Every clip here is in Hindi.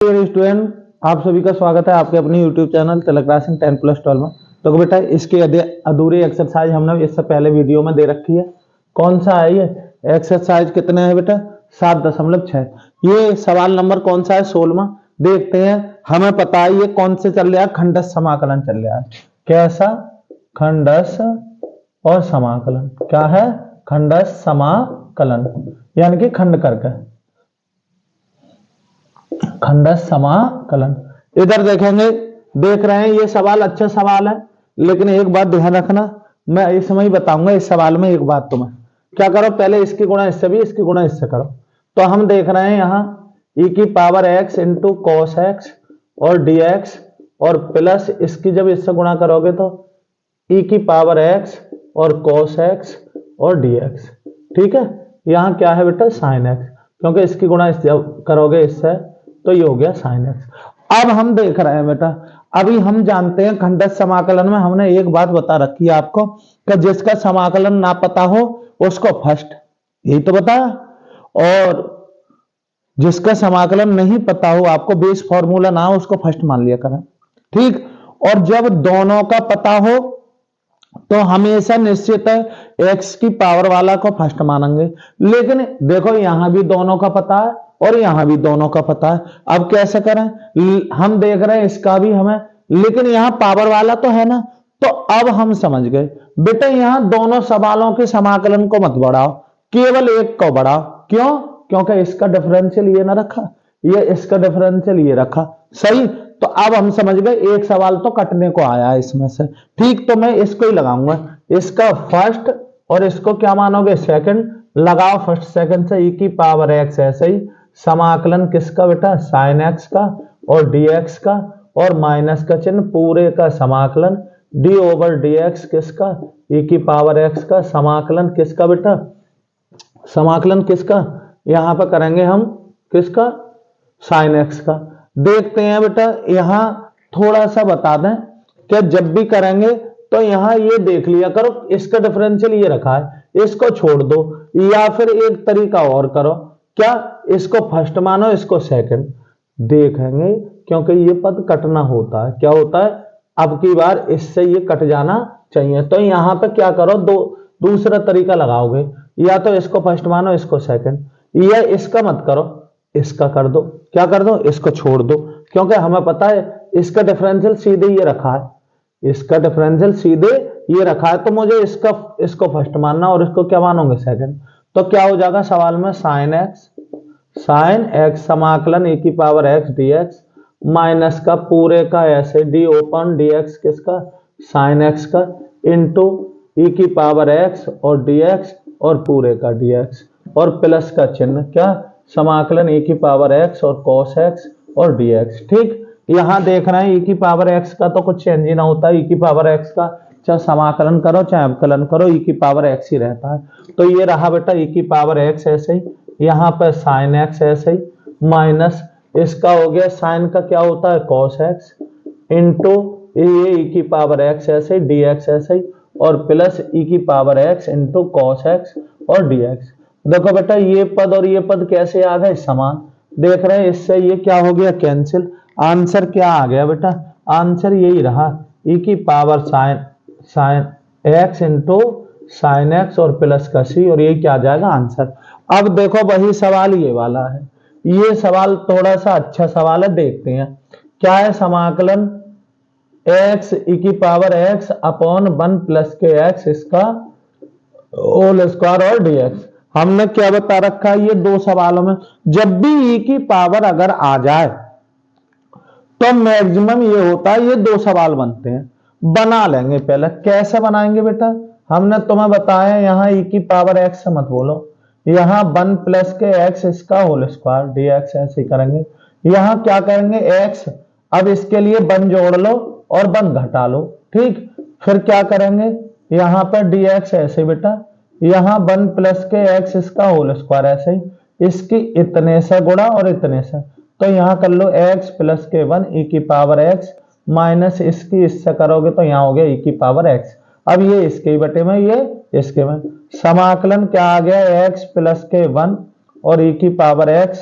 स्टूडेंट, आप सभी का स्वागत है आपके अपने YouTube चैनल तिलक क्लासिंग 10+12 में। तो बेटा इसकी अधूरी एक्सरसाइज हमने इससे पहले वीडियो में दे रखी है। कौन सा है ये एक्सरसाइज? कितने है बेटा? 7.6। ये सवाल नंबर कौन सा है? 16वां। देखते हैं। हमें पता है ये कौन से चल रहा है, खंडस समाकलन चल रहा है। कैसा? खंडस और समाकलन। क्या है? खंडस समाकलन, यानी कि खंड करके खंडस समाकलन। इधर देखेंगे, देख रहे हैं ये सवाल अच्छा सवाल है, लेकिन एक बात ध्यान रखना, मैं इस समय ही बताऊंगा इस सवाल में एक बात। तुम्हें क्या करो, पहले इसकी गुणा इससे भी, इसकी गुणा इससे करो। तो हम देख रहे हैं यहाँ e की power x into cos x और dx और प्लस इसकी जब इससे गुणा करोगे तो e की पावर x और cos x और dx। ठीक है, यहाँ क्या है बेटा? साइन x, क्योंकि इसकी गुणा इस जब करोगे इससे तो ये हो गया साइन एक्स। अब हम देख रहे हैं बेटा, अभी हम जानते हैं खंडस समाकलन में हमने एक बात बता रखी है आपको कि जिसका समाकलन ना पता हो उसको फर्स्ट, यही तो बताया, और जिसका समाकलन नहीं पता हो, आपको बेस फॉर्मूला ना हो, उसको फर्स्ट मान लिया करें। ठीक, और जब दोनों का पता हो तो हमेशा निश्चित है एक्स की पावर वाला को फर्स्ट मानेंगे। लेकिन देखो यहां भी दोनों का पता है और यहां भी दोनों का पता है। अब कैसे करें? हम देख रहे हैं इसका भी हमें, लेकिन यहां पावर वाला तो है ना। तो अब हम समझ गए बेटा, यहां दोनों सवालों के समाकलन को मत बढ़ाओ, केवल एक को बढ़ाओ। क्यों? क्योंकि इसका डिफरेंशियल ये ना रखा, ये इसका डिफरेंशियल ये रखा। सही, तो अब हम समझ गए एक सवाल तो कटने को आया है इसमें से। ठीक, तो मैं इसको ही लगाऊंगा, इसका फर्स्ट, और इसको क्या मानोगे? सेकंड। लगाओ फर्स्ट सेकंड से e की पावर x। ऐसे ही समाकलन किसका बेटा? साइन x का और dx का, और माइनस का चिन्ह, पूरे का समाकलन d ओवर dx किसका? e की पावर x का। समाकलन किसका बेटा? समाकलन किसका? यहां पर करेंगे हम किसका? साइन x का। देखते हैं बेटा, यहां थोड़ा सा बता दें कि जब भी करेंगे तो यहां ये देख लिया करो, इसका डिफरेंशियल ये रखा है, इसको छोड़ दो, या फिर एक तरीका और करो। क्या? इसको फर्स्ट मानो, इसको सेकंड। देखेंगे, क्योंकि ये पद कटना होता है। क्या होता है? अब की बार इससे ये कट जाना चाहिए। तो यहां पे क्या करो, दूसरा तरीका लगाओगे, या तो इसको फर्स्ट मानो, इसको सेकंड, या इसका मत करो, इसका कर दो। क्या कर दो? इसको छोड़ दो, क्योंकि हमें पता है इसका डिफरेंशियल सीधे ये रखा है, इसका डिफरेंशियल सीधे ये रखा है, तो मुझे इसको फर्स्ट मानना और इसको क्या मानोगे? सेकंड। तो क्या हो जाएगा सवाल में? साइन एक्स समाकलन e की पावर x dx माइनस का पूरे का ऐसे d ओपन dx किसका? साइन x का, इंटू e की पावर x और dx और पूरे का dx, और प्लस का चिन्ह, क्या? समाकलन e की पावर x और cos x और dx। ठीक, यहां देख रहे हैं e की पावर x का तो कुछ चेंज ही ना होता है। e की पावर x का चाहे समाकलन करो चाहे अवकलन करो, e की पावर x ही रहता है। तो ये रहा बेटा e की पावर x, ऐसे ही यहाँ पर साइन x, ऐसे ही माइनस इसका हो गया साइन का क्या होता है? cos x, इंटू ये e की पावर x, ऐसे ही dx, ऐसे ही, और प्लस e की power x into cos x और dx। देखो बेटा ये पद और ये पद कैसे आ गए? समान। देख रहे हैं, इससे ये क्या हो गया? कैंसिल। आंसर क्या आ गया बेटा? आंसर यही रहा, e की power sine x into sine x और प्लस का c, और ये क्या आ जाएगा? आंसर। अब देखो वही सवाल ये वाला है, ये सवाल थोड़ा सा अच्छा सवाल है, देखते हैं क्या है। समाकलन x e की पावर x अपॉन 1 प्लस के x इसका होल स्क्वायर और dx। हमने क्या बता रखा है? ये दो सवालों में जब भी e की पावर अगर आ जाए तो मैक्सिमम ये होता है, ये दो सवाल बनते हैं। बना लेंगे, पहले कैसे बनाएंगे बेटा? हमने तुम्हें बताया, यहां e की पावर x से मत बोलो, यहां 1 प्लस के x इसका होल स्क्वायर dx, ऐसे करेंगे। यहां क्या करेंगे? x, अब इसके लिए 1 जोड़ लो और 1 घटा लो। ठीक, फिर क्या करेंगे? यहां पर dx ऐसे बेटा, यहां 1 प्लस के x इसका होल स्क्वायर, ऐसे ही इसकी इतने से गुणा और इतने से, तो यहां कर लो x प्लस के 1 e की पावर x माइनस इसकी इससे करोगे तो यहां हो गया e की पावर x। अब ये इसके बटे में, ये इसके में, समाकलन क्या आ गया? x प्लस के 1 और e की पावर x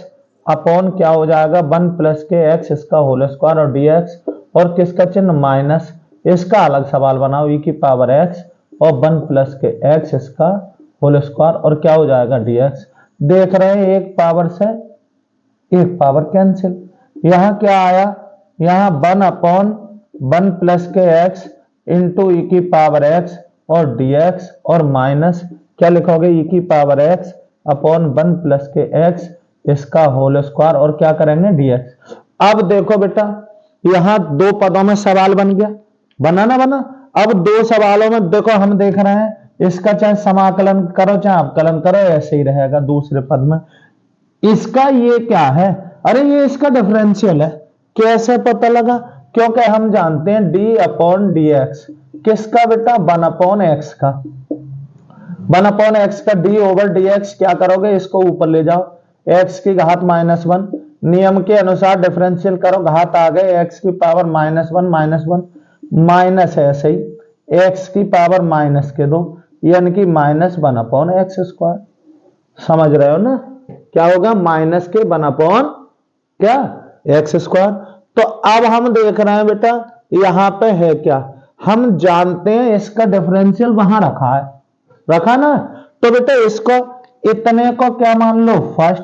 अपॉन क्या हो जाएगा 1 प्लस के एक्स इसका होल स्क्वायर और डीएक्स, और किसका चिन्ह माइनस, इसका अलग सवाल बनाओ e की पावर x और 1 प्लस के x इसका होल स्क्वायर और क्या हो जाएगा dx। देख रहे हैं एक पावर से एक पावर कैंसिल, यहां क्या आया, यहां 1 अपॉन 1 प्लस के x इंटू ई की पावर x और dx और माइनस क्या लिखोगे e की पावर x अपॉन 1 प्लस के x इसका होल स्क्वायर और क्या करेंगे dx। अब देखो बेटा यहां दो पदों में सवाल बन गया, बना ना बना। अब दो सवालों में देखो हम देख रहे हैं इसका चाहे समाकलन करो चाहे अवकलन करो ऐसे ही रहेगा दूसरे पद में। इसका ये क्या है, अरे ये इसका डिफरेंशियल है। कैसे पता लगा, क्योंकि हम जानते हैं डी अपॉन डी एक्स किसका बेटा 1 अपॉन एक्स का, 1 अपॉन एक्स का डी ओवर डी एक्स, क्या करोगे इसको ऊपर ले जाओ एक्स की घात -1, नियम के अनुसार डिफरेंशियल करो घात आ गए एक्स की पावर -1 माइनस ऐसे ही एक्स की पावर माइनस के 2 यानी कि -1 अपॉन एक्स स्क्वायर। समझ रहे हो ना, क्या होगा माइनस के 1 अपॉन क्या एक्स स्क्वायर। तो अब हम देख रहे हैं बेटा यहां पे है क्या, हम जानते हैं इसका डिफरेंशियल वहां रखा है, रखा ना। तो बेटा इसको इतने को क्या मान लो फर्स्ट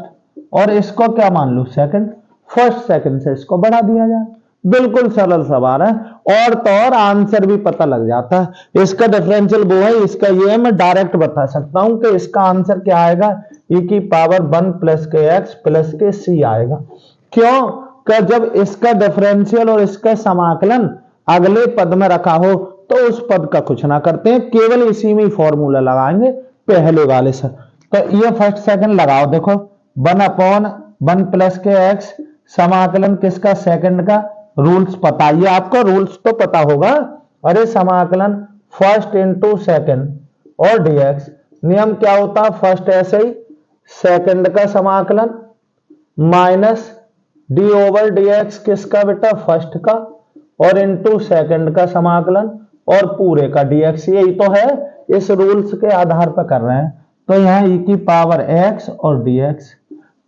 और इसको क्या मान लो सेकंड, फर्स्ट सेकंड से इसको बढ़ा दिया जाए। बिल्कुल सरल सवाल है और तो और आंसर भी पता लग जाता है। इसका डिफरेंशियल वो है, इसका ये है, मैं डायरेक्ट बता सकता हूं कि इसका आंसर क्या आएगा e की पावर 1 प्लस के एक्स प्लस के सी आएगा। क्यों कि जब इसका डिफरेंशियल और इसका समाकलन अगले पद में रखा हो तो उस पद का कुछ ना करते हैं, केवल इसी में फॉर्मूला लगाएंगे पहले वाले से। तो ये फर्स्ट सेकंड लगाओ, देखो 1 अपॉन 1 प्लस के एक्स समाकलन किसका सेकंड का, रूल्स पता, ये आपको रूल्स तो पता होगा। अरे समाकलन फर्स्ट इंटू सेकंड और डीएक्स, नियम क्या होता है फर्स्ट ऐसे ही सेकंड का समाकलन माइनस डी ओवर डीएक्स किसका बेटा फर्स्ट का और इंटू सेकंड का समाकलन और पूरे का डीएक्स, यही तो है, इस रूल्स के आधार पर कर रहे हैं। तो यहां e की पावर x और dx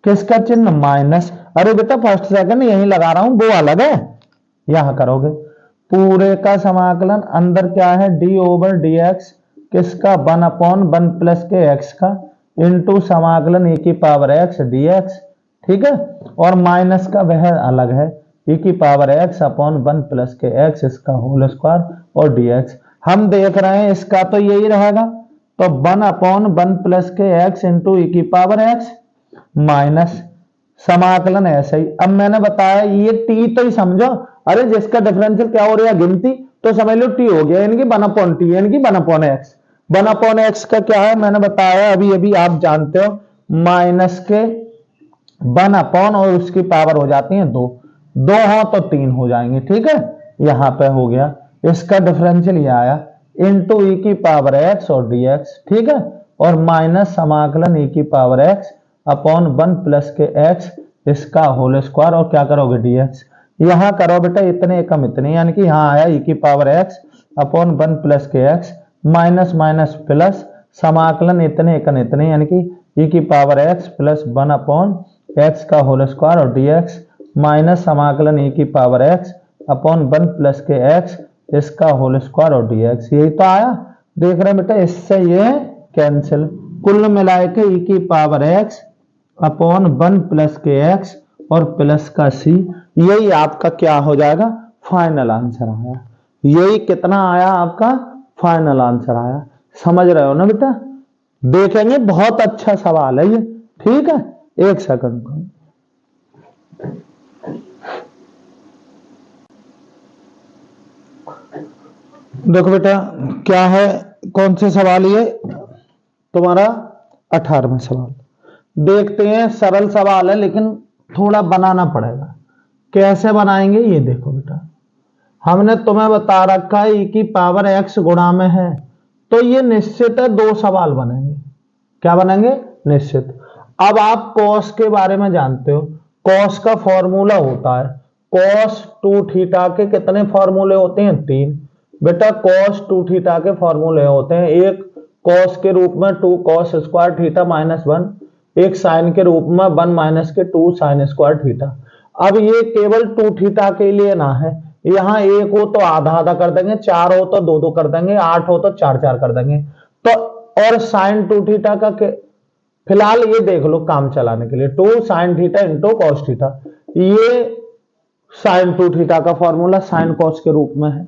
किसका चिन्ह माइनस, अरे बेटा फर्स्ट सेकंड यही लगा रहा हूं वो अलग है, यहां करोगे पूरे का समाकलन अंदर क्या है d ओवर dx किसका 1 अपॉन 1 प्लस के x का इंटू समाकलन e की पावर x dx, ठीक है, और माइनस का वह अलग है e की पावर x अपॉन 1 प्लस के x इसका होल स्क्वायर और dx। हम देख रहे हैं इसका तो यही रहेगा, तो 1 अपॉन 1 प्लस के x इंटू ई की पावर x माइनस समाकलन ऐसे ही। अब मैंने बताया ये t तो ही समझो, अरे जिसका डिफरेंशियल क्या हो रहा है गिनती, तो समझ लो t हो गया यानी कि 1 अपॉन टी यानी कि 1 अपॉन x। 1 अपॉन x का क्या है मैंने बताया अभी अभी, आप जानते हो माइनस के 1 अपॉन और उसकी पावर हो जाती है 2 हो तो 3 हो जाएंगे, ठीक है, यहां पे हो गया इसका डिफरेंशियल ये आया इंटू ई की पावर x और dx, ठीक है, और माइनस समाकलन e की पावर x अपॉन 1 प्लस के x इसका होल स्क्वायर और क्या करोगे dx। यहां करो बेटा इतने कम इतने यानी कि यहां आया e की पावर x अपॉन 1 प्लस के x माइनस माइनस प्लस समाकलन इतने कम इतने यानी कि e की power x plus 1 upon x का होल स्क्वायर और dx माइनस समाकलन e की पावर x अपॉन 1 प्लस के x इसका होल स्क्वायर और dx, यही तो आया। देख रहे हैं बेटा इससे ये कैंसिल, कुल मिलाए के e की पावर x अपॉन 1 प्लस के x और प्लस का c, यही आपका क्या हो जाएगा फाइनल आंसर आया। यही कितना आया आपका फाइनल आंसर आया। समझ रहे हो ना बेटा, देखेंगे बहुत अच्छा सवाल है ये, ठीक है, एक सेकंड। देखो बेटा क्या है, कौन से सवाल ये तुम्हारा 18वां सवाल। देखते हैं, सरल सवाल है लेकिन थोड़ा बनाना पड़ेगा। कैसे बनाएंगे ये देखो बेटा, हमने तुम्हें बता रखा है e की पावर x गुणा में है, तो ये निश्चित है 2 सवाल बनेंगे। क्या बनेंगे निश्चित। अब आप cos के बारे में जानते हो, cos का फॉर्मूला होता है cos 2 थीटा के कितने फॉर्मूले होते हैं 3 बेटा, cos 2 थीटा के फॉर्मूले होते हैं, एक cos के रूप में 2 cos स्क्वायर थीटा -1, एक साइन के रूप में 1 माइनस के 2 साइन स्क्वायर थीटा। अब ये केवल 2 थीटा के लिए ना है, यहाँ एक हो तो आधा आधा कर देंगे, 4 हो तो 2 2 कर देंगे, 8 हो तो 4 4 कर देंगे। तो और साइन 2 थीटा का फिलहाल ये देख लो काम चलाने के लिए 2 sine theta into cos theta, ये साइन 2 थीटा का फॉर्मूला साइन कॉस के रूप में है।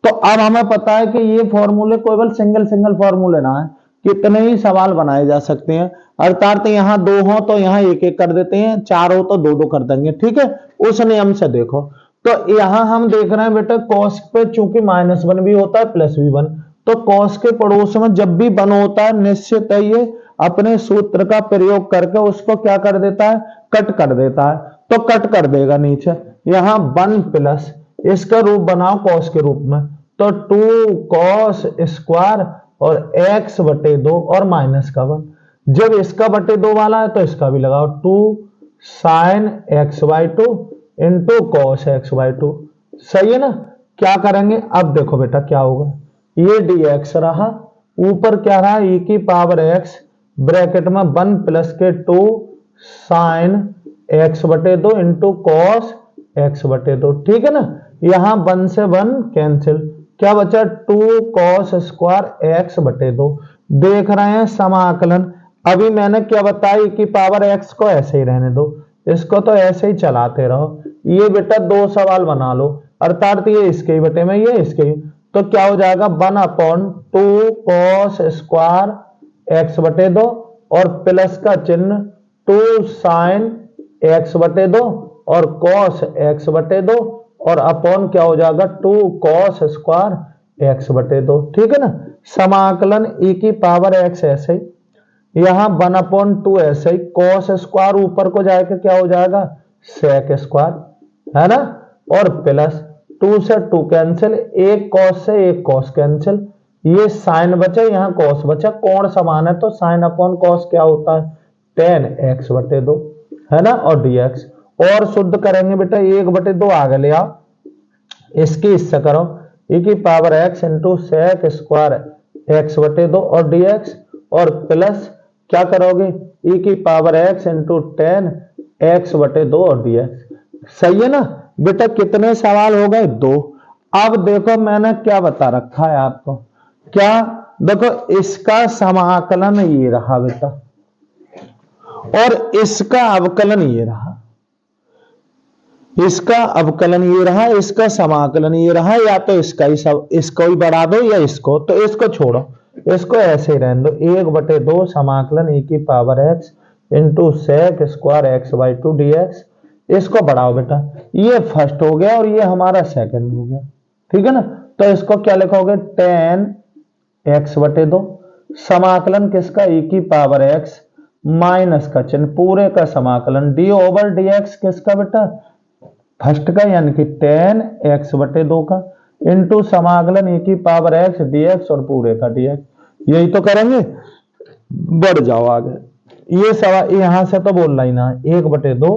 तो अब हमें पता है कि ये फॉर्मूले केवल सिंगल सिंगल फॉर्मूले ना है, कितने ही सवाल बनाए जा सकते हैं। अर्थात यहाँ 2 हो तो यहाँ 1 1 कर देते हैं, 4 हो तो 2 2 कर देंगे, ठीक है, उस नियम से देखो। तो यहाँ हम देख रहे हैं बेटा कॉस पे चूंकि -1 भी होता है प्लस भी 1, तो कॉस के पड़ोस में जब भी 1 होता है निश्चित है ये अपने सूत्र का प्रयोग करके उसको क्या कर देता है, कट कर देता है। तो कट कर देगा नीचे, यहाँ 1 प्लस इसका रूप बनाओ कॉस के रूप में, तो 2 कॉस स्क्वायर और x बटे 2 और माइनस का 1। जब इसका बटे 2 वाला है तो इसका भी लगाओ 2 sign x/2 into cos x/2। सही है ना। क्या करेंगे अब देखो बेटा क्या होगा, ये dx रहा, ऊपर क्या रहा e की पावर x ब्रैकेट में 1 प्लस के 2 sign x/2 into cos x/2, ठीक है ना। यहां 1 से 1 कैंसिल, क्या बचा 2 कॉस स्क्वायर x/2। देख रहे हैं समाकलन, अभी मैंने क्या बताया कि पावर x को ऐसे ही रहने दो, इसको तो ऐसे ही चलाते रहो। ये बेटा 2 सवाल बना लो, अर्थात ये इसके ही बटे में ये इसके ही, तो क्या हो जाएगा 1/2 कॉस स्क्वायर x/2 और प्लस का चिन्ह 2 साइन x/2 और कॉस x/2 और अपॉन क्या हो जाएगा 2 कॉस स्क्वायर x/2, ठीक है ना। समाकलन e की पावर x ऐसे ही, यहां 1/2 ऐसे ही, कॉस स्क्वायर ऊपर को जाएगा क्या हो जाएगा सेक स्क्वायर, है ना, और प्लस 2 से 2 कैंसिल, एक कॉस से एक कॉस कैंसिल, ये साइन बचा यहाँ कॉस बचा, कोण समान है तो साइन अपॉन कॉस क्या होता है tan x/2, है ना, और dx। और शुद्ध करेंगे बेटा 1/2 आगे ले आओ, इसकी इससे करो e की power x into sec square x/2 और dx, और प्लस क्या करोगे e की power x into tan x/2 और dx। सही है ना बेटा। कितने सवाल हो गए 2। अब देखो मैंने क्या बता रखा है आपको, क्या देखो इसका समाकलन ये रहा बेटा और इसका अवकलन ये रहा, इसका अवकलन ये रहा, इसका समाकलन ये रहा, या तो इसका ही सब इसको ही बढ़ा दो या इसको, तो इसको छोड़ो, इसको ऐसे ही रहने दो 1/2 समाकलन e की power x into sec square x/2 dx। इसको बढ़ाओ बेटा, ये फर्स्ट हो गया और ये हमारा सेकंड हो गया, ठीक है ना। तो इसको क्या लिखोगे tan x/2 समाकलन किसका e की पावर x माइनस का चिन्ह पूरे का समाकलन d/dx किसका बेटा फर्स्ट का यानी कि tan x/2 का इंटू समाकलन e की पावर x dx और पूरे का dx। यही तो करेंगे, बढ़ जाओ आगे। ये सवाल यहां से तो बोलना ही ना 1/2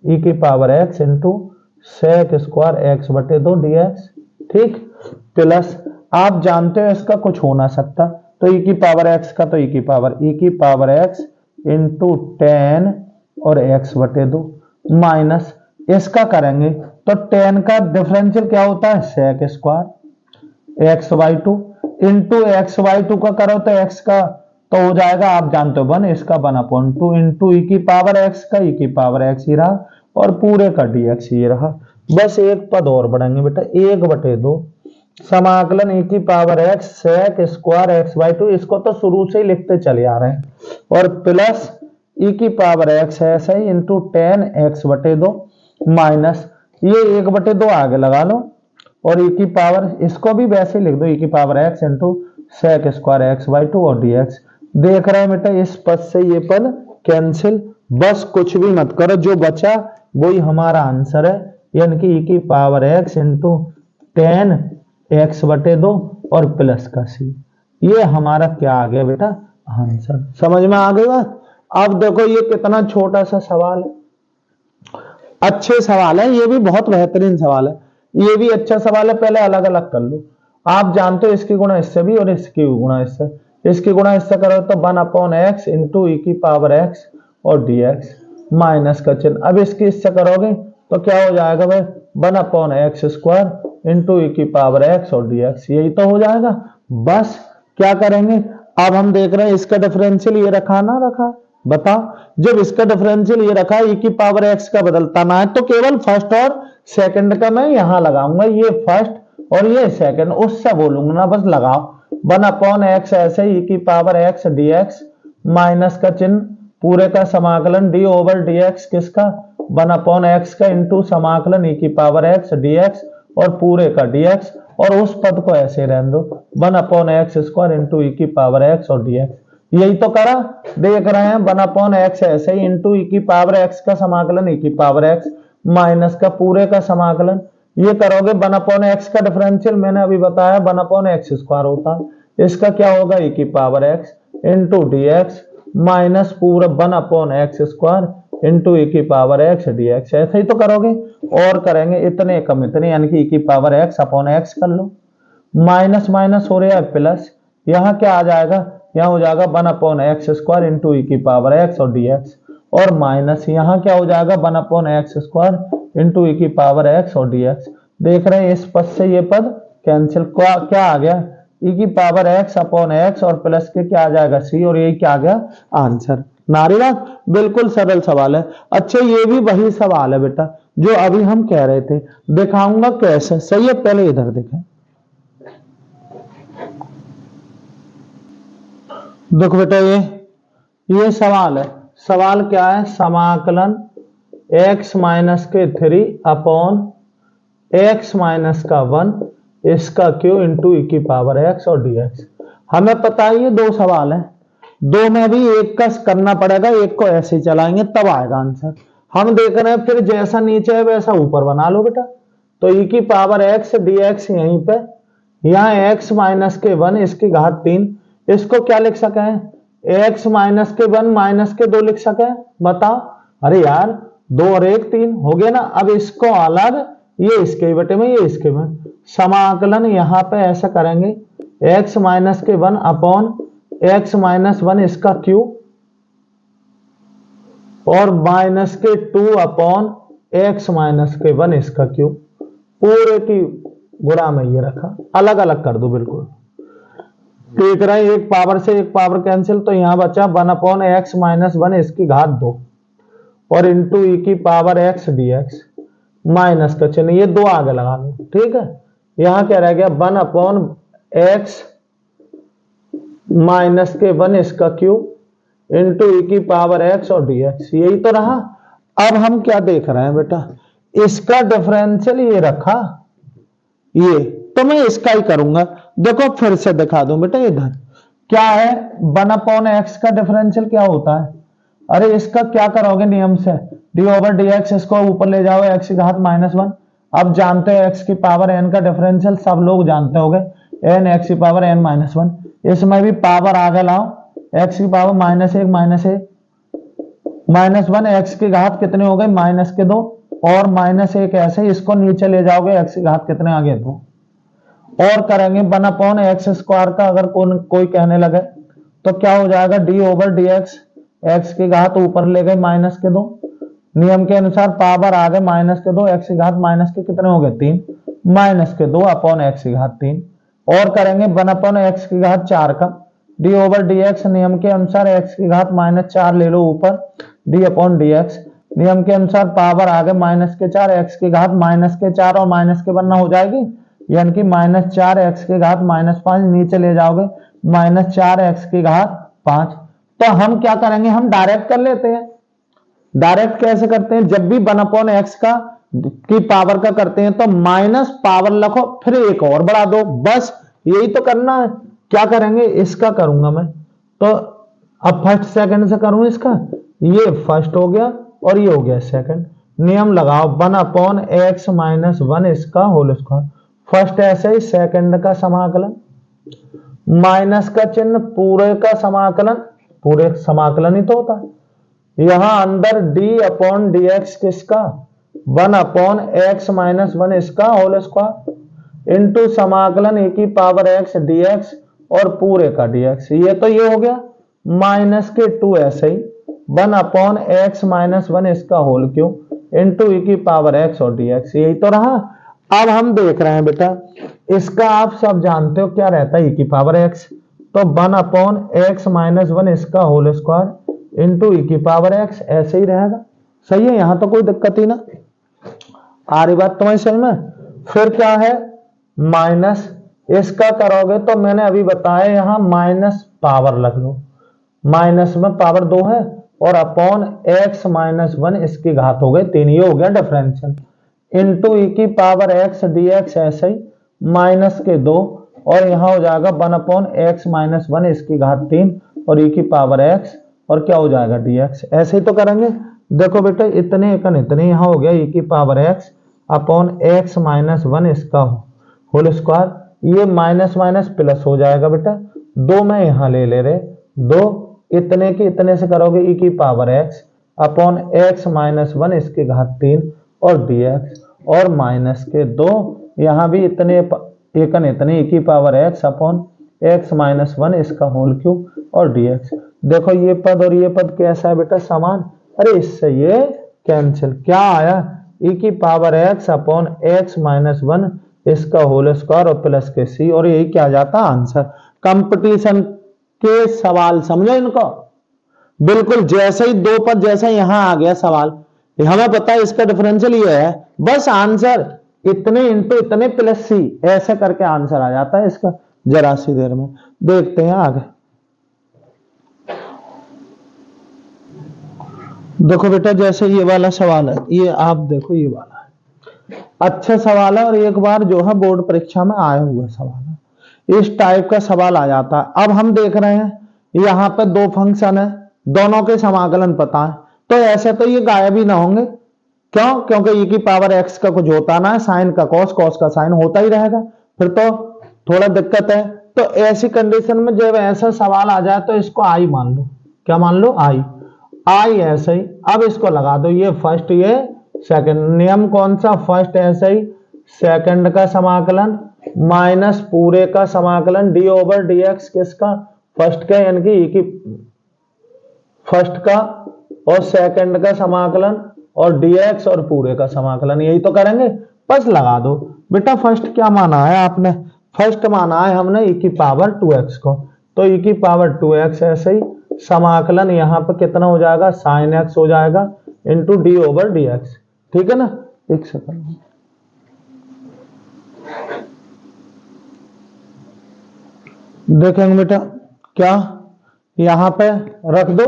e की power x into sec square x/2 dx, ठीक, प्लस आप जानते हो इसका कुछ हो ना सकता, तो e की पावर x का तो e की पावर x इंटू tan और x/2 माइनस इसका करेंगे तो tan का डिफरेंशियल क्या होता है सेक स्क्वायर x/2 इंटू x/2 का करो तो x का तो हो जाएगा आप जानते हो 1, इसका 1/2 इंटू e की पावर x का e की पावर x ही रहा और पूरे का dx ये रहा। बस एक पद और बढ़ेंगे बेटा 1/2 समाकलन e की पावर x सेक स्क्वायर x/2, इसको तो शुरू से ही लिखते चले आ रहे हैं, और प्लस e की पावर x ऐसे ही इंटू tan x/2 माइनस ये 1/2 आगे लगा लो और e की पावर इसको भी वैसे लिख दो e की power x into sec square x/2 और dx। देख रहे हैं बेटा इस पद से ये पद कैंसिल, बस कुछ भी मत करो, जो बचा वही हमारा आंसर है, यानी कि e की power x into tan x/2 और प्लस का c, ये हमारा क्या आ गया बेटा आंसर। समझ में आ गई बात। अब देखो ये कितना छोटा सा सवाल है, अच्छे सवाल है, ये भी बहुत बेहतरीन सवाल है, ये भी अच्छा सवाल है। पहले अलग अलग कर लो, आप जानते हो इसकी गुणा इससे भी और इसकी गुणा इससे, इसकी गुणा इससे करो तो 1/x इंटू e की पावर x और dx माइनस का चिन्ह। अब इसकी इससे करोगे तो क्या हो जाएगा भाई, 1/x² इंटू e की पावर x और dx, यही तो हो जाएगा। बस क्या करेंगे, अब हम देख रहे हैं इसका डिफरेंशियल ये रखा ना रखा, बताओ। जब इसका डिफरेंशियल ये रखा e की पावर x का बदलता ना है तो केवल फर्स्ट और सेकंड का मैं यहां लगाऊंगा, ये फर्स्ट और ये सेकंड, उससे बोलूंगा ना, बस लगाओ 1/x ऐसे e की पावर x dx माइनस का चिन्ह पूरे का समाकलन d ओवर dx किसका 1/x का इंटू समाकलन e की पावर x dx और पूरे का dx, और उस पद को ऐसे रहने दो 1/x² इंटू e की पावर x और dx, यही तो करा। देख रहे हैं 1/x ऐसे ही इंटू e की पावर x का समाकलन e की पावर x माइनस का पूरे का समाकलन, ये करोगे 1/x का डिफरेंशियल मैंने अभी बताया 1/x² होता है, इसका क्या होगा e की power x into dx minus पूरा 1/x² इंटू e की पावर x dx, ऐसे ही तो करोगे। और करेंगे इतने कम इतने, यानी कि e की पावर x/x कर लो, माइनस माइनस हो रहा है प्लस, यहाँ क्या आ जाएगा, यहाँ हो जाएगा 1/x² इंटू e की पावर x और dx, और माइनस यहाँ क्या हो जाएगा 1/x² इंटू e की पावर x और dx। देख रहे हैं इस पद से ये पद कैंसिल, क्या आ गया e की पावर x/x और प्लस के क्या आ जाएगा c, और यही क्या आ गया आंसर। नारीवाद बिल्कुल सरल सवाल है। अच्छा ये भी वही सवाल है बेटा जो अभी हम कह रहे थे, दिखाऊंगा कैसे, सही है। पहले इधर देखें, देखो बेटा ये सवाल है। सवाल क्या है, समाकलन x माइनस के 3 अपॉन x माइनस का 1 इसका q इंटू e की पावर x और dx। हमें पता है ये दो सवाल है, दो में भी एक का करना पड़ेगा, एक को ऐसे ही चलाएंगे तब आएगा आंसर। हम देख रहे हैं फिर जैसा नीचे है वैसा ऊपर बना लो बेटा। तो e की पावर x dx यहीं पे, यहाँ x माइनस के 1 इसकी घात 3, इसको क्या लिख सके हैं x माइनस के 1 माइनस के 2 लिख सके हैं, बताओ। अरे यार 2 और 1 3 हो गया ना। अब इसको अलग, ये इसके बटे में ये इसके में, समाकलन यहाँ पे ऐसा करेंगे x माइनस के 1 अपॉन x माइनस 1 इसका q और माइनस के 2 अपॉन x माइनस के 1 इसका q, पूरे की गुणा में ये रखा, अलग अलग कर दो बिल्कुल। देख रहे हैं एक पावर से एक पावर कैंसिल, तो यहां बचा 1/x माइनस 1 इसकी घात 2 और इंटू e की पावर x dx माइनस का चिन्ह, ये 2 आगे लगा लो, ठीक है। यहां क्या रह गया 1/x माइनस के 1 इसका q इंटू e की पावर x और dx, यही तो रहा। अब हम क्या देख रहे हैं बेटा, इसका डिफरेंशियल ये रखा, ये तो मैं इसका ही करूंगा। देखो फिर से दिखा दूं बेटा, इधर क्या है 1/x का डिफरेंशियल क्या होता है, अरे इसका क्या करोगे नियम से d ओवर dx, इसको ऊपर ले जाओ x की घात -1। अब जानते हो x की पावर n का डिफरेंशियल सब लोग जानते होंगे, n x की पावर n -1, इसमें भी पावर आगे लाओ, x की पावर -1 x की घात कितने हो गए -2 और -1 ऐसे, इसको नीचे ले जाओगे x की घात कितने आगे 2, और करेंगे 1/x² का अगर कोई कहने लगे तो क्या हो जाएगा d ओवर dx, x की घात ऊपर ले गए -2, नियम के अनुसार पावर आ गए -2, x की घात माइनस के कितने हो गए 3, -2 अपॉन x की घात 3, और करेंगे 1/x की घात 4 का d ओवर dx, नियम के अनुसार x की घात -4 ले लो ऊपर d अपॉन dx, नियम के अनुसार पावर आ गए -4, x की घात -4 और माइनस के बनना हो जाएगी, यानी कि -4 x की घात -5, नीचे ले जाओगे -4 x की घात 5। तो हम क्या करेंगे, हम डायरेक्ट कर लेते हैं। डायरेक्ट कैसे करते हैं, जब भी 1/x का की पावर का करते हैं तो माइनस पावर लिखो फिर एक और बढ़ा दो, बस यही तो करना है। क्या करेंगे, इसका करूंगा मैं, तो अब फर्स्ट सेकंड से करूं इसका, ये फर्स्ट हो गया और ये हो गया सेकंड, नियम लगाओ 1/x माइनस 1 इसका होल स्क्वायर, फर्स्ट ऐसे ही सेकंड का समाकलन माइनस का चिन्ह पूरे का समाकलन, पूरे समाकलन ही तो होता है। यहां अंदर d अपॉन dx किसका 1/x माइनस 1 इसका होल स्क्वायर इंटू समाकलन e की पावर x dx और पूरे का dx, ये तो ये हो गया -2 ऐसे ही 1 अपॉन एक्स माइनस 1 इसका होल क्यूब इंटू ई की पावर एक्स और dx, यही तो रहा। अब हम देख रहे हैं बेटा, इसका आप सब जानते हो क्या रहता है, ई की पावर एक्स, तो 1 अपॉन एक्स माइनस 1 इसका होल स्क्वायर इंटू ई की पावर एक्स, ऐसे ही रहेगा। सही है, यहां तो कोई दिक्कत ही ना, आ रही बात तुम्हें समझ में। फिर क्या है, माइनस इसका करोगे तो मैंने अभी बताया यहां माइनस पावर लग लो, माइनस में पावर 2 है और अपॉन एक्स माइनस 1 इसकी घात हो गई 3, ये हो गया डिफरेंशियल इंटू ई की पावर एक्स dx, ऐसे ही माइनस के 2 और यहां हो जाएगा 1 अपॉन एक्स माइनस 1 इसकी घात 3 और ई की पावर एक्स और क्या हो जाएगा dx, ऐसे ही तो करेंगे। देखो बेटा इतने एकन इतने, यहां हो गया ई की power x upon x minus 1 इसका होल स्क्वायर, ये माइनस माइनस प्लस हो जाएगा बेटा, 2 में यहां ले रहे 2, इतने के इतने से करोगे ई की power x upon x minus 1 इसकी घात 3 और dx, और माइनस के 2 यहां भी इतने एकन इतने ई की power x upon x minus 1 इसका होल क्यूब और dx। देखो ये पद और ये पद कैसा है बेटा, समान, अरे इससे ये कैंसिल, क्या आया, ई की power x upon x minus 1 इसका होल स्क्वायर और प्लस के सी, और यही क्या जाता आंसर। कंपटीशन के सवाल समझो इनको, बिल्कुल जैसे ही 2 पद जैसे यहां आ गया सवाल, हमें पता है इसका डिफरेंशियल ये है, बस आंसर इतने इंटू इतने प्लस सी, ऐसे करके आंसर आ जाता है इसका। जरा सी देर में देखते हैं आगे। देखो बेटा जैसे ये वाला सवाल है, ये आप देखो ये वाला है, अच्छा सवाल है और एक बार जो है बोर्ड परीक्षा में आया हुआ सवाल है, इस टाइप का सवाल आ जाता है। अब हम देख रहे हैं यहाँ पे 2 फंक्शन है, दोनों के समाकलन पता है, तो ऐसे तो ये गायब ही ना होंगे, क्यों, क्योंकि ई की पावर एक्स का कुछ होता ना है, साइन का कॉस, कॉस का साइन होता ही रहेगा, फिर तो थोड़ा दिक्कत है। तो ऐसी कंडीशन में जब ऐसा सवाल आ जाए तो इसको आई मान लो, क्या मान लो, आई, आई ऐसे ही। अब इसको लगा दो, ये फर्स्ट ये सेकंड, नियम कौन सा, फर्स्ट ऐसे ही सेकंड का समाकलन माइनस पूरे का समाकलन डी ओवर डी एक्स, किसका, फर्स्ट का, यानी कि ई की फर्स्ट का और सेकंड का समाकलन और dx और पूरे का समाकलन, यही तो करेंगे, बस लगा दो बेटा। फर्स्ट क्या माना है आपने, फर्स्ट माना है हमने ई की पावर 2x को, तो ई की पावर 2x ऐसे ही समाकलन यहां पर कितना हो जाएगा, साइन x हो जाएगा into D over d x, ठीक है ना। एक सेकंड देखेंगे बेटा, क्या यहां पे रख दो,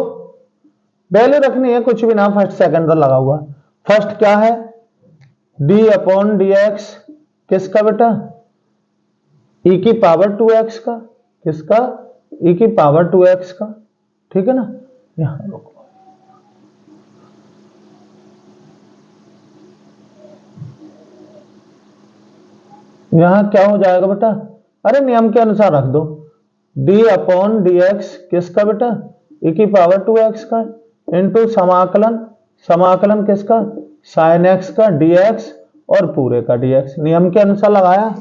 वैल्यू रखनी है कुछ भी ना, फर्स्ट सेकंड तो लगा हुआ। फर्स्ट क्या है, d अपॉन डी एक्स, किसका बेटा, e की पावर 2x का, किसका, e की पावर 2x का, ठीक है ना। यहां रुको, यहां क्या हो जाएगा बेटा, अरे नियम के अनुसार रख दो, d अपॉन डी एक्स किसका बेटा, e की पावर 2x का इंटू समाकलन, समाकलन किसका, साइन x का dx और पूरे का dx, नियम के अनुसार लगाया,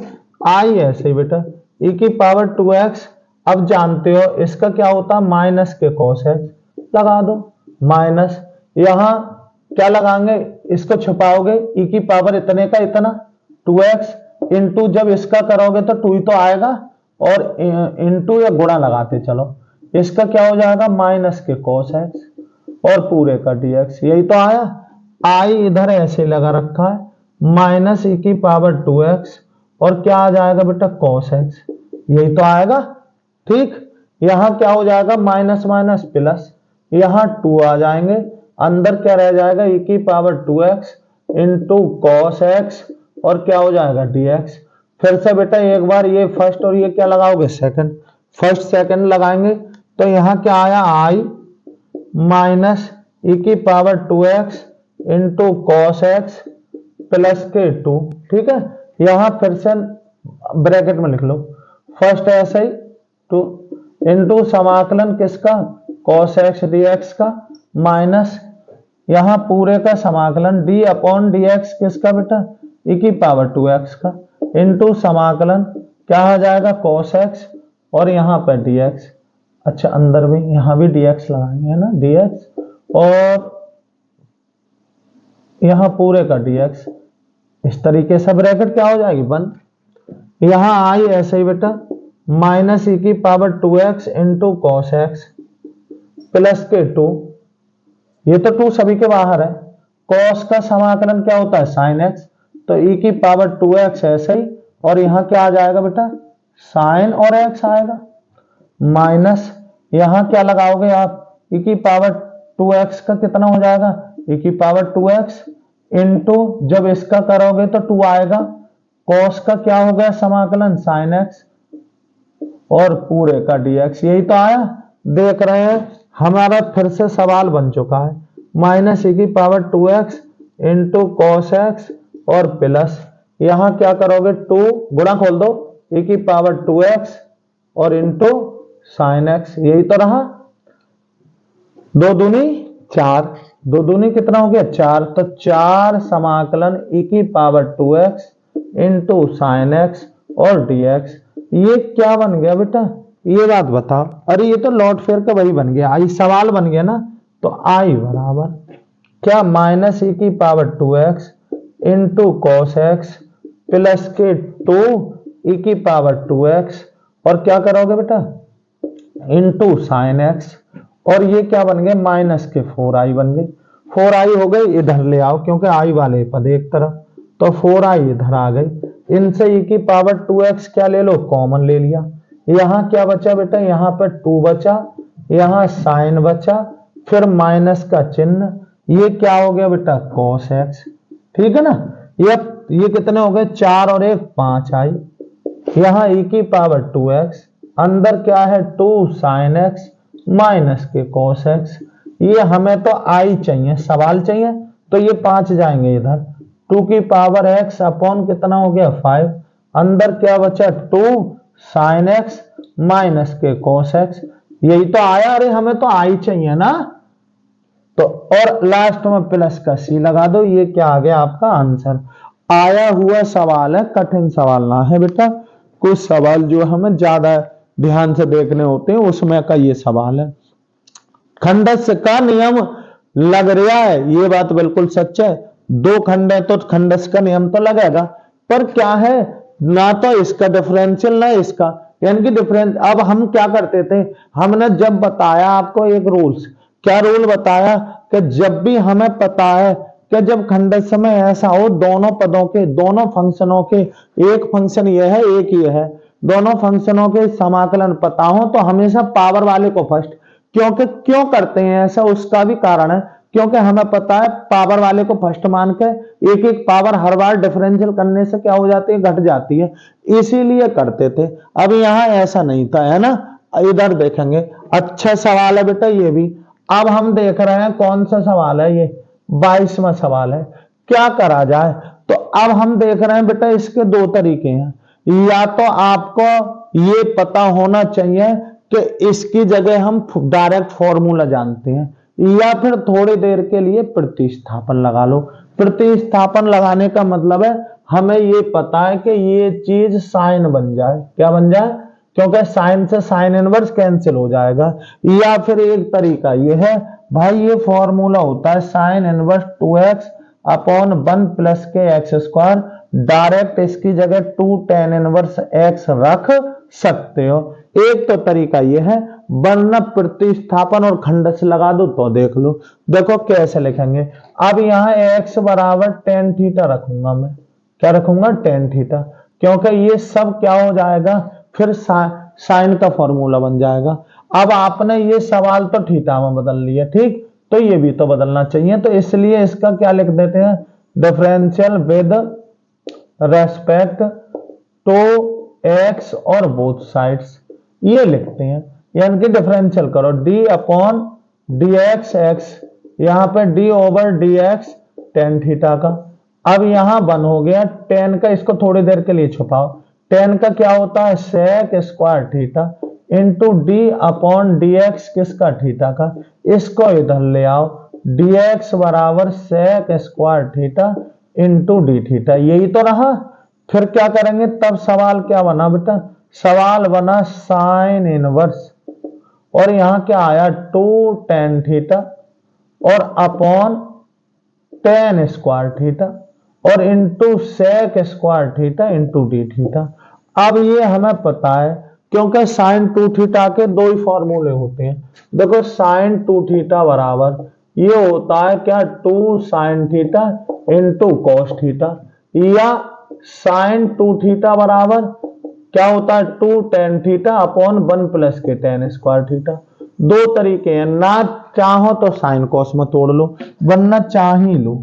आई ऐसे ही बेटा e की पावर 2x, अब जानते हो इसका क्या होता, माइनस के cos x, लगा दो माइनस, यहां क्या लगाएंगे, इसको छुपाओगे, e की पावर इतने का इतना 2x इंटू, जब इसका करोगे तो 2 ही तो आएगा, और इंटू या गुणा लगाते चलो, इसका क्या हो जाएगा, माइनस के cos x और पूरे का dx, यही तो आया। आई इधर ऐसे लगा रखा है, माइनस ई की पावर 2x और क्या आ जाएगा बेटा, cos x, यही तो आएगा, ठीक। यहां क्या हो जाएगा, माइनस माइनस प्लस, यहां 2 आ जाएंगे, अंदर क्या रह जाएगा, ई की power 2x into cos x और क्या हो जाएगा dx। फिर से बेटा एक बार ये फर्स्ट और ये क्या लगाओगे, सेकंड, फर्स्ट सेकंड लगाएंगे, तो यहां क्या आया, आई माइनस ई की power 2x into cos x plus के 2, ठीक है। यहां फिर से ब्रैकेट में लिख लो, फर्स्ट ऐसे ही 2 इंटू समाकलन किसका, कॉस एक्स डी एक्स का, माइनस यहां पूरे का समाकलन डी अपॉन डी एक्स किसका बेटा, ई की पावर 2x का इंटू समाकलन क्या आ जाएगा, कॉस एक्स और यहां पर dx, अच्छा अंदर भी यहां भी dx लगाएंगे है ना, dx और यहां पूरे का dx। इस तरीके से ब्रैकेट क्या हो जाएगी बंद। यहां आई ऐसे ही बेटा माइनस ई की power 2x into cos x plus के 2, ये तो 2 सभी के बाहर है। कॉस का समाकलन क्या होता है साइन एक्स, तो ई की पावर 2x ऐसे ही, और यहां क्या आ जाएगा बेटा साइन और x आएगा, माइनस यहां क्या लगाओगे आप ई की पावर 2x का कितना हो जाएगा ई की पावर 2x इंटू जब इसका करोगे तो 2 आएगा, कॉस का क्या हो गया समाकलन साइन एक्स और पूरे का dx। यही तो आया, देख रहे हैं हमारा फिर से सवाल बन चुका है माइनस ई की power 2x into cos x और प्लस यहां क्या करोगे 2 गुणा खोल दो ई की पावर 2x और इंटू साइन एक्स। यही तो रहा, 2 दूनी 4, 2 दूनी कितना हो गया 4, तो 4 समाकलन ई की power 2x into sine x और dx। ये क्या बन गया बेटा ये बात बताओ। अरे ये तो लॉट फेयर का वही बन गया, आई सवाल बन गया ना, तो आई बराबर क्या माइनस ई की power 2x into cos x plus के 2 ई की पावर 2x और क्या करोगे बेटा इंटू साइन एक्स, और ये क्या बन गए माइनस के 4i बन गए। 4i हो गई, इधर ले आओ क्योंकि आई वाले पद एक तरफ, तो 4i इधर आ गई। इनसे ई की पावर 2x क्या ले लो कॉमन ले लिया, यहां क्या बचा बेटा यहाँ पे 2 बचा, यहां साइन बचा, फिर माइनस का चिन्ह, ये क्या हो गया बेटा कॉस एक्स। ठीक है ना, ये कितने हो गए 4 और 1 5 आई, यहां ई की पावर 2x अंदर क्या है 2 साइन एक्स माइनस के कॉस एक्स। ये हमें तो आई चाहिए, सवाल चाहिए, तो ये 5 जाएंगे इधर, 2 की पावर x अपॉन कितना हो गया 5, अंदर क्या बचा 2 साइन एक्स माइनस के कॉस एक्स। यही तो आया, अरे हमें तो आई चाहिए ना, तो और लास्ट में प्लस का सी लगा दो। ये क्या आ गया आपका आंसर। आया हुआ सवाल है, कठिन सवाल ना है बेटा, कुछ सवाल जो हमें ज्यादा ध्यान से देखने होते हैं उसमें का ये सवाल है। खंडस का नियम लग रहा है, ये बात बिल्कुल सच है, 2 खंड है तो खंडस का नियम तो लगेगा, पर क्या है ना तो इसका डिफरेंशियल ना इसका, यानी कि डिफरेंस। अब हम क्या करते थे, हमने जब बताया आपको एक रूल्स, क्या रूल बताया कि जब भी हमें पता है कि जब खंडस में ऐसा हो दोनों पदों के दोनों फंक्शनों के, एक फंक्शन ये है एक ये है, दोनों फंक्शनों के समाकलन पता हो तो हमेशा पावर वाले को फर्स्ट, क्योंकि क्यों करते हैं ऐसा उसका भी कारण है, क्योंकि हमें पता है पावर वाले को फर्स्ट मान के एक एक पावर हर बार डिफरेंशियल करने से क्या हो जाती है घट जाती है, इसीलिए करते थे। अब यहां ऐसा नहीं था है ना, इधर देखेंगे अच्छा सवाल है बेटा ये भी। अब हम देख रहे हैं कौन सा सवाल है, ये 22वां सवाल है, क्या करा जाए। तो अब हम देख रहे हैं बेटा इसके 2 तरीके हैं, या तो आपको ये पता होना चाहिए कि इसकी जगह हम डायरेक्ट फॉर्मूला जानते हैं, या फिर थोड़ी देर के लिए प्रतिस्थापन लगा लो। प्रतिस्थापन लगाने का मतलब है हमें ये पता है कि ये चीज साइन बन जाए, क्या बन जाए, क्योंकि साइन से साइन इनवर्स कैंसिल हो जाएगा। या फिर एक तरीका ये है भाई, ये फॉर्मूला होता है sine inverse 2x upon 1 plus के एक्स स्क्वायर, डायरेक्ट इसकी जगह 2 tan इनवर्स x रख सकते हो। एक तो तरीका ये है, वरना प्रतिस्थापन और खंडस लगा दो तो देख लो। देखो कैसे लिखेंगे, अब यहां x बराबर tan थीटा रखूंगा मैं, क्या रखूंगा tan थीटा, क्योंकि ये सब क्या हो जाएगा फिर साइन का फॉर्मूला बन जाएगा। अब आपने ये सवाल तो थीटा में बदल लिया, ठीक, तो ये भी तो बदलना चाहिए, तो इसलिए इसका क्या लिख देते हैं differential with respect to x और बोथ साइड्स, ये लिखते हैं, यानी कि डिफरेंशियल करो d upon d x x, यहां पे d over d x tan theta का। अब यहां 1 हो गया tan का, इसको थोड़ी देर के लिए छुपाओ, tan का क्या होता है sec square theta into D upon d x किसका थीटा का, इसको इधर ले आओ, dx बराबर sec square theta into d theta. यही तो रहा, फिर क्या करेंगे तब सवाल क्या बना बेटा, सवाल बना साइन इनवर्स, और यहां क्या आया 2 tan थीटा और अपॉन टेन स्क्वायर थीटा और into sec square theta into d theta. अब ये हमें पता है क्योंकि साइन 2 थीटा के दो ही फॉर्मूले होते हैं। देखो साइन 2 थीटा बराबर ये होता है क्या, 2 sine theta into cos theta, या साइन 2 थीटा बराबर क्या होता है, 2 टेन थीटा अपॉन 1 प्लस के टेन स्क्वायर थीटा। दो तरीके हैं, ना चाहो तो साइन कॉस में तोड़ लो वरना चाह ही लो,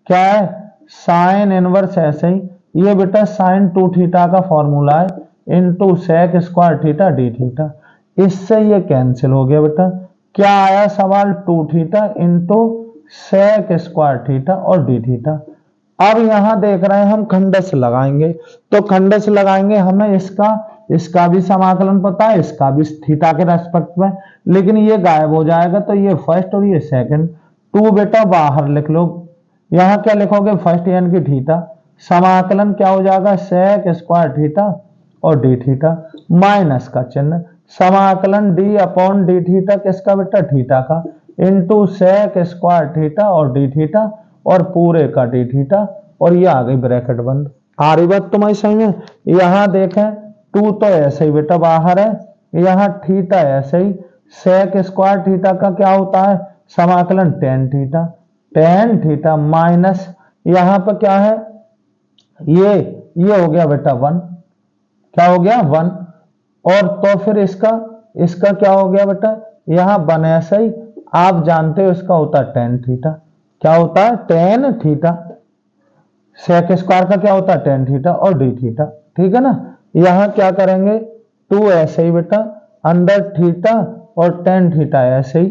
क्या है साइन इनवर्स ऐसे ही, ये बेटा साइन 2 थीटा का फॉर्मूला है into sec square theta d theta, इससे ये कैंसिल हो गया बेटा। क्या आया सवाल, 2 theta into sec square theta और डी थीटा। अब यहां देख रहे हैं हम खंडस लगाएंगे, तो खंडस लगाएंगे, हमें इसका भी समाकलन पता है, इसका भी थीटा के रेस्पेक्ट में, लेकिन ये गायब हो जाएगा तो ये फर्स्ट और ये सेकंड, 2 बेटा बाहर लिख लो, यहां क्या लिखोगे फर्स्ट यानी कि थीटा, समाकलन क्या हो जाएगा सेक स्क्वायर थीटा और डी थीटा, माइनस का चिन्ह, समाकलन डी अपॉन डी थीटा किसका बेटा थीटा का, इंटू सेक स्क्वायर थीटा और डी थीटा और पूरे का डी थीटा, और ये आ गई ब्रैकेट बंद। आ रही बात तुम्हारी समझ में। यहां देखें 2 तो ऐसे ही बेटा बाहर है, यहां थीटा ऐसे ही, सेक स्क्वायर थीटा का क्या होता है समाकलन टेन थीटा माइनस यहां पर क्या है ये हो गया बेटा 1, क्या हो गया 1, और तो फिर इसका क्या हो गया बेटा, यहां 1 ऐसे ही, आप जानते हो इसका होता है टेन थीटा, क्या होता है टेन थीटा, सेक स्क्वायर का क्या होता है टेन थीटा और डी थीटा, ठीक है ना। यहां क्या करेंगे 2 ऐसे ही बेटा अंदर थीटा और टेन थीटा ऐसे ही,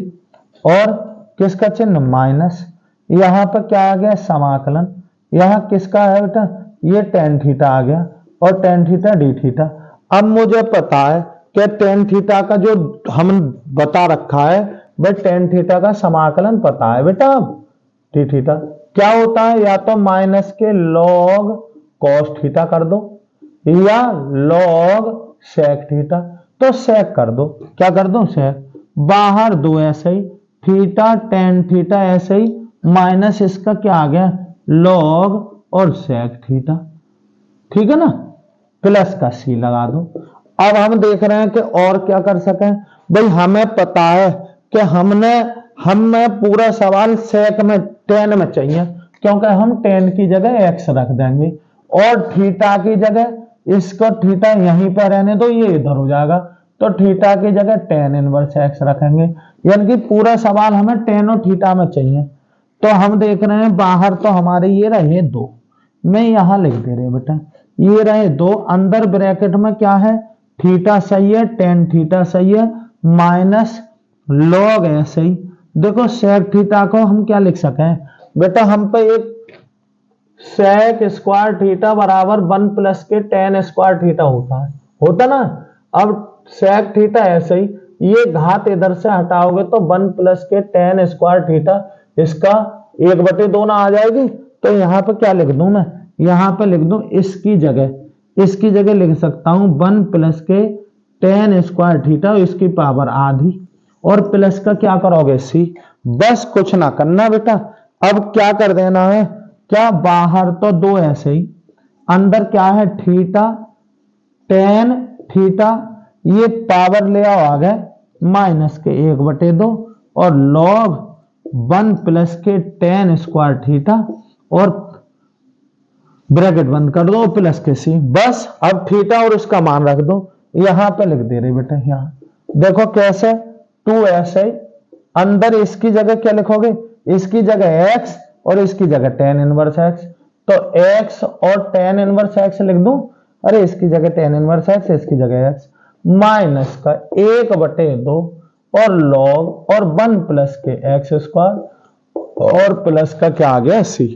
और किसका चिन्ह माइनस, यहां पर क्या आ गया समाकलन, यहां किसका है बेटा ये टेन थीटा आ गया और टेन थीटा डी थीटा। अब मुझे पता है कि टेन थीटा का जो हम बता रखा है वह टेन थीटा का समाकलन पता है बेटा, अब डी थीटा क्या होता है, या तो माइनस के लॉग कॉस थीटा कर दो या लॉग सेक थीटा, तो सेक कर दो, क्या कर दो सेक, बाहर 2 ऐसे ही, थीटा टेन थीटा ऐसे ही, माइनस इसका क्या आ गया लॉग और सेक थीटा, ठीक है ना, प्लस का सी लगा दो। अब हम देख रहे हैं कि और क्या कर सकें, भाई हमें पता है कि हमें पूरा सवाल सेक में टेन में चाहिए, क्योंकि हम टेन की जगह एक्स रख देंगे और थीटा की जगह इसको थीटा यहीं पर रहने दो, ये इधर हो जाएगा, तो थीटा की जगह टेन इनवर्स एक्स रखेंगे, यानी कि पूरा सवाल हमें टेन और थीटा में चाहिए। तो हम देख रहे हैं बाहर तो हमारे ये रहे 2, मैं यहां लिख दे रहे बेटा ये रहे 2, अंदर ब्रैकेट में क्या है थीटा सही है टेन थीटा सही है माइनस लॉग ऐसे ही। देखो सेक थीटा को हम क्या लिख सके बेटा, हम पे एक सेक स्क्वायर थीटा बराबर 1 प्लस के टेन स्क्वायर थीटा होता ना। अब सेक थीटा ऐसे ही, ये घात इधर से हटाओगे तो 1 प्लस के टेन स्क्वायर थीटा, इसका 1/2 ना आ जाएगी, तो यहाँ पे क्या लिख दूं मैं, यहाँ पे लिख दूं इसकी जगह लिख सकता हूं 1 प्लस के टेन स्क्वायर थीटा, इसकी पावर आधी, और प्लस का क्या करोगे सी, बस कुछ ना करना बेटा। अब क्या कर देना है, क्या बाहर तो 2 ऐसे ही, अंदर क्या है थीटा टेन थीटा, ये पावर ले आओ आ गए माइनस के 1/2 और लॉग 1 प्लस के टेन स्क्वायर थीटा और ब्रैकेट बंद कर दो प्लस के सी, बस। अब थीटा और उसका मान रख दो, यहां पे लिख दे रहे बेटा, यहां देखो कैसे 2 ऐसे ही, अंदर इसकी जगह क्या लिखोगे, इसकी जगह x और इसकी जगह टेन इनवर्स x, तो x और टेन इनवर्स x लिख दूं, अरे इसकी जगह टेन इनवर्स x इसकी जगह x, माइनस का 1/2 और लॉग और 1 प्लस के एक्स स्क्वायर और प्लस का क्या आ गया सी।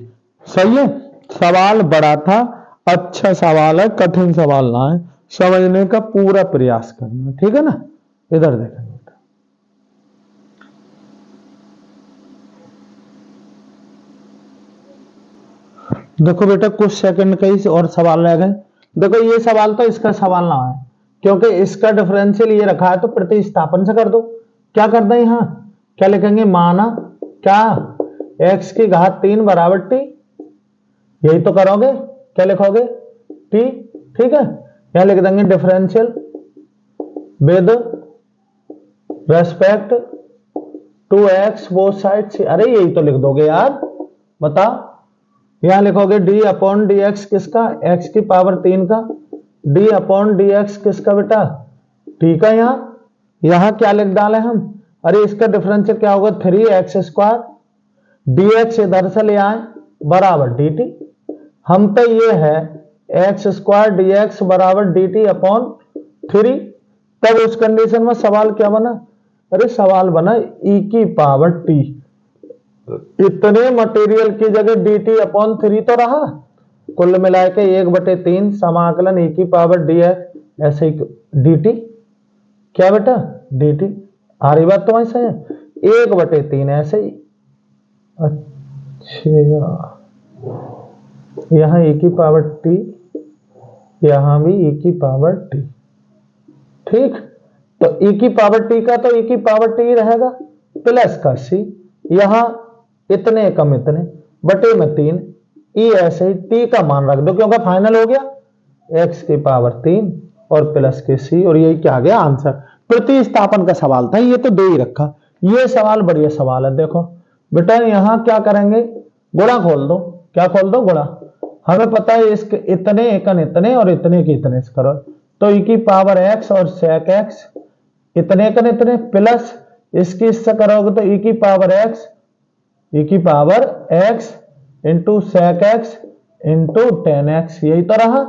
सही है, सवाल बड़ा था, अच्छा सवाल है, कठिन सवाल ना है, समझने का पूरा प्रयास करना, ठीक है ना। इधर देखेंगे देखो बेटा कुछ सेकंड का ही और सवाल रह गए। देखो ये सवाल तो इसका सवाल ना है, क्योंकि इसका डिफरेंशियल ये रखा है, तो प्रतिस्थापन से कर दो। क्या कर दें, यहाँ क्या लिखेंगे, माना क्या x की घात 3 बराबर t, यही तो करोगे, क्या लिखोगे t, ठीक है। यहां लिख देंगे differential with respect to x both side से, अरे यही तो लिख दोगे यार, बताओ। यहां लिखोगे d अपॉन डी एक्स किसका, x की पावर 3 का, d अपॉन डी एक्स किसका बेटा, t का। यहां क्या लिख डाले हम, अरे इसका डिफरेंशियल क्या होगा 3x स्क्वायर, dx इधर से ले आए बराबर dt, हम पे ये है x स्क्वायर dx बराबर dt अपॉन 3। तब उस कंडीशन में सवाल क्या बना, अरे सवाल बना e की पावर t, इतने मटेरियल की जगह dt अपॉन 3 तो रहा, कुल मिला के 1/3 समाकलन e की पावर dx ऐसे ही dt, क्या बेटा dt, आ रही बात तो ऐसा है 1/3 ऐसे ही। अच्छा यहां e की पावर t, यहां भी e की पावर t, ठीक। तो e की पावर t का तो e की पावर t रहेगा प्लस का c, यहां इतने कम इतने बटे में 3, e ऐसे ही t का मान रख दो क्योंकि फाइनल हो गया x की पावर 3 और प्लस के c, और यही क्या आ गया आंसर। प्रतिस्थापन का सवाल था, ये तो दे ही रखा। ये सवाल बढ़िया सवाल है। देखो बेटा यहां क्या करेंगे, गुणा खोल दो, क्या खोल दो गुणा, हमें पता है इसके इतने एकन इतने और इतने के इतने से करो, तो e की पावर x और sec x इतने कन इतने प्लस इसकी इससे करोगे तो e की power x into sec x into ten x, यही तो रहा।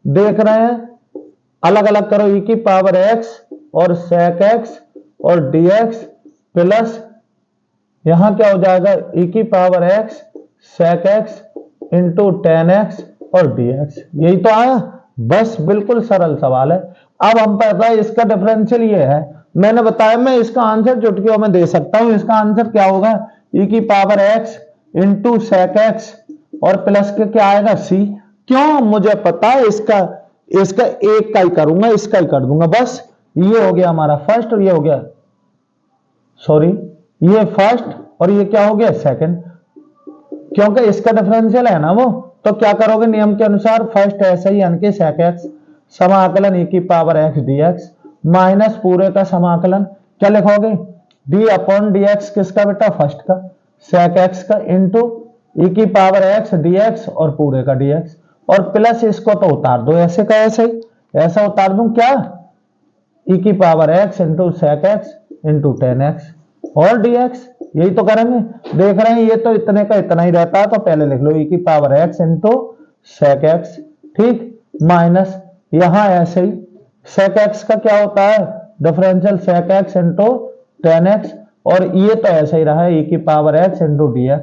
देख रहे हैं अलग अलग करो, e की पावर x और sec x और dx प्लस यहां क्या हो जाएगा e की power x sec x into ten x और dx, यही तो आया। बस बिल्कुल सरल सवाल है। अब हम पता है इसका डिफरेंशियल ये है, मैंने बताया मैं इसका आंसर चुटकियों में दे सकता हूं। इसका आंसर क्या होगा e की power x into sec x और प्लस के क्या आएगा c, क्यों मुझे पता है इसका एक का ही करूंगा, इसका ही कर दूंगा। बस ये हो गया हमारा फर्स्ट और ये हो गया सॉरी ये फर्स्ट और ये क्या हो गया सेकंड, क्योंकि इसका डिफरेंशियल है ना वो, तो क्या करोगे नियम के अनुसार फर्स्ट ऐसे ही यानी sec x समाकलन e की पावर x dx माइनस पूरे का समाकलन क्या लिखोगे d अपॉन dx किसका बेटा फर्स्ट का, sec x का इंटू e की पावर x dx और पूरे का dx, और प्लस इसको तो उतार दो ऐसे का ऐसे ही, ऐसा उतार दूं क्या e की power x into sec x into ten x और dx, यही तो करेंगे। देख रहे हैं ये तो इतने का इतना ही रहता है, तो पहले लिख लो e की power x into sec x, ठीक, माइनस यहां ऐसे ही sec x का क्या होता है differential sec x into ten x, और ये तो ऐसे ही रहा है e की पावर x इंटू dx,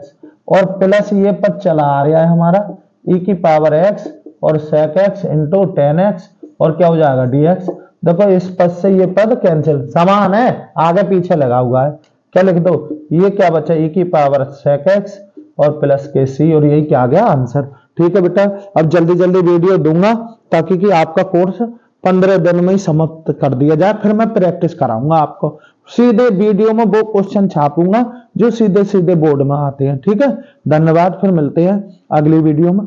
और प्लस ये पद चला आ रहा है हमारा e की पावर x और sec x into ten x और क्या हो जाएगा dx। देखो इस पद से ये पद कैंसिल, समान है आगे पीछे लगा हुआ है, क्या लिख दो ये क्या बचा e की पावर sec x और प्लस के c, और यही क्या आ गया आंसर। ठीक है बेटा, अब जल्दी जल्दी वीडियो दूंगा ताकि कि आपका कोर्स 15 दिन में ही समाप्त कर दिया जाए, फिर मैं प्रैक्टिस कराऊंगा आपको। सीधे वीडियो में वो क्वेश्चन छापूंगा जो सीधे सीधे बोर्ड में आते हैं। ठीक है, धन्यवाद, फिर मिलते हैं अगली वीडियो में।